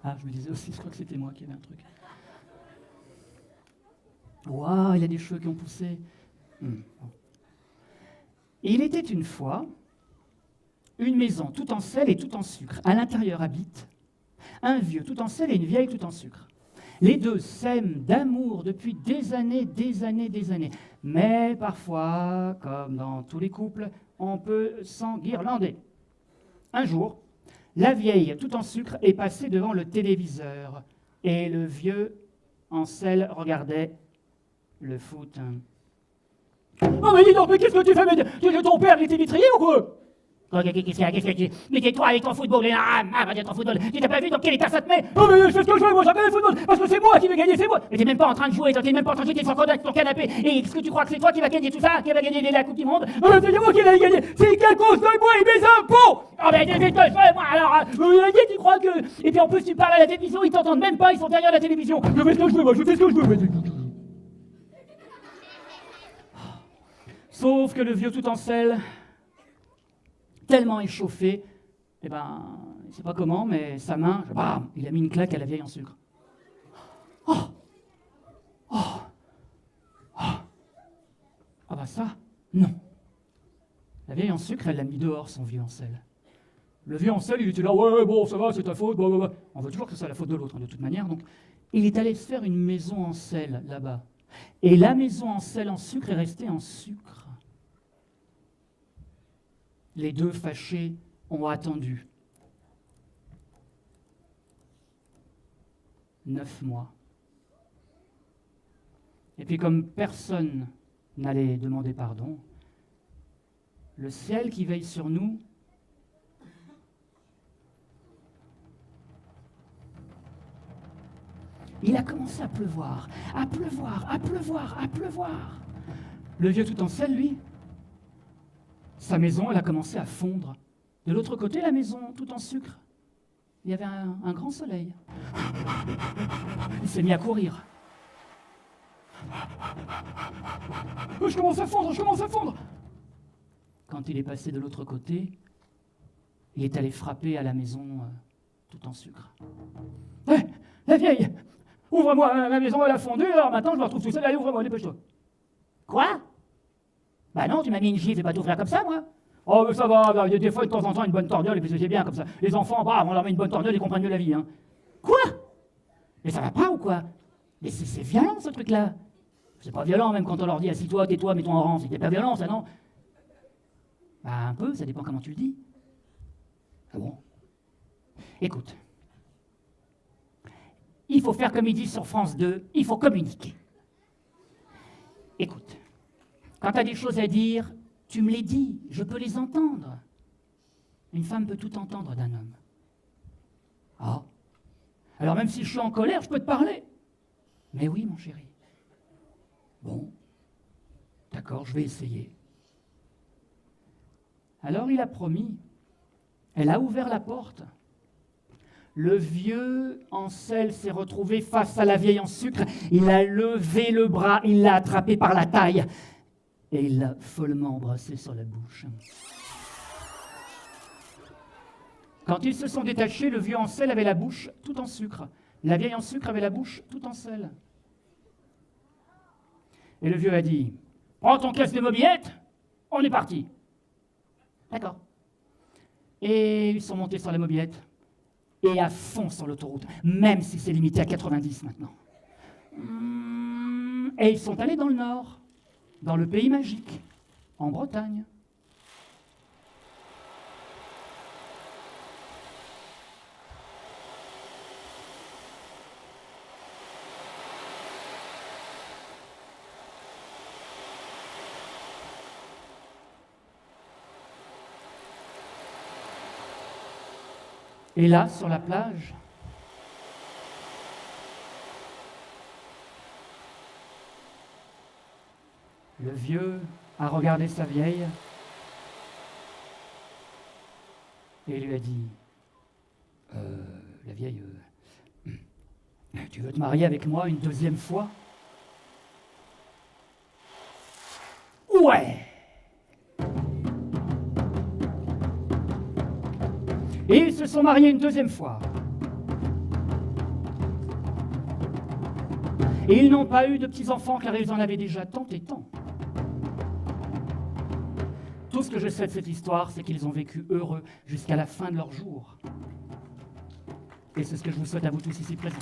Ah, je me disais aussi, je crois que c'était moi qui avais un truc. Waouh, il a des cheveux qui ont poussé. Et il était une fois une maison tout en sel et tout en sucre. À l'intérieur habite un vieux tout en sel et une vieille tout en sucre. Les deux s'aiment d'amour depuis des années, des années, des années. Mais parfois, comme dans tous les couples, on peut s'enguirlander. Un jour, la vieille tout en sucre est passée devant le téléviseur et le vieux en sel regardait le foot. Oh mais dis donc, mais qu'est-ce que tu fais? Mais ton père, il était vitrier ou quoi? Qu'est-ce que tu... Mais tais-toi avec ton football, ton football. Tu n'as pas vu dans quel état ça te met? Oh mais je fais ce que je veux, moi j'appelle le football, parce que c'est moi qui vais gagner, c'est moi. Mais t'es même pas en train de jouer, t'es même pas en train de jouer, t'es sur ton canapé. Et est-ce que tu crois que c'est toi qui va gagner tout ça, qui va gagner la Coupe du Monde? Oh mais c'est moi qui vais gagner, c'est qu'à cause de moi et mes impôts. Oh mais qu'est-ce que je fais, moi alors? Tu crois que... Et puis en plus tu parles à la télévision, ils t'entendent même pas, ils sont derrière la télévision. Je fais ce que je veux, moi je fais ce que je veux. Sauf que le vieux tout en sel, tellement échauffé, eh ben, je ne sais pas comment, mais sa main, bam, il a mis une claque à la vieille en sucre. Oh, oh, oh. Ah bah ça, non. La vieille en sucre, elle l'a mis dehors, son vieux en sel. Le vieux en sel, il était là, ouais, bon, ça va, c'est ta faute, bah. On veut toujours que ce soit la faute de l'autre, de toute manière, donc il est allé se faire une maison en sel, là-bas. Et la maison en sel en sucre est restée en sucre. Les deux fâchés ont attendu 9 mois. Et puis comme personne n'allait demander pardon, le ciel qui veille sur nous il a commencé à pleuvoir, à pleuvoir, à pleuvoir, à pleuvoir. Le vieux tout en sel, lui, sa maison, elle a commencé à fondre. De l'autre côté, la maison, tout en sucre, il y avait un grand soleil. Il s'est mis à courir. Je commence à fondre, je commence à fondre. Quand il est passé de l'autre côté, il est allé frapper à la maison tout en sucre. Ouais, la vieille, ouvre-moi, ma maison elle a fondu, alors maintenant je me retrouve tout seul, allez ouvre-moi, dépêche-toi. Quoi? Bah non, tu m'as mis une gifle, et pas t'ouvrir comme ça, moi. Oh, mais ça va, il y a des fois, de temps en temps, une bonne torgnole, et puis c'est bien comme ça. Les enfants, bah, on leur met une bonne torgnole, ils comprennent mieux la vie, hein. Quoi? Mais ça va pas ou quoi? Mais c'est violent, ce truc-là. C'est pas violent, même quand on leur dit, assis-toi, tais-toi, mets-toi en rang, c'était pas violent, ça, non? Bah, un peu, ça dépend comment tu le dis. Ah bon? Écoute. Il faut faire comme ils disent sur France 2, il faut communiquer. Écoute. Quand tu as des choses à dire, tu me les dis, je peux les entendre. Une femme peut tout entendre d'un homme. Ah. Alors même si je suis en colère, je peux te parler. Mais oui, mon chéri. Bon. D'accord, je vais essayer. Alors il a promis. Elle a ouvert la porte. Le vieux en sel s'est retrouvé face à la vieille en sucre. Il a levé le bras, il l'a attrapé par la taille. Et il l'a follement embrassé sur la bouche. Quand ils se sont détachés, le vieux en sel avait la bouche tout en sucre. La vieille en sucre avait la bouche tout en sel. Et le vieux a dit, « Prends ton caisse de mobilette, on est parti. » D'accord. Et ils sont montés sur la mobilette. Et à fond sur l'autoroute, même si c'est limité à 90 maintenant. Et ils sont allés dans le nord. Dans le pays magique, en Bretagne. Et là, sur la plage, le vieux a regardé sa vieille et lui a dit la vieille, tu veux te marier avec moi une deuxième fois? Ouais. Et ils se sont mariés une deuxième fois. Et ils n'ont pas eu de petits-enfants car ils en avaient déjà tant et tant. Tout ce que je sais de cette histoire, c'est qu'ils ont vécu heureux jusqu'à la fin de leur jour. Et c'est ce que je vous souhaite à vous tous ici présents.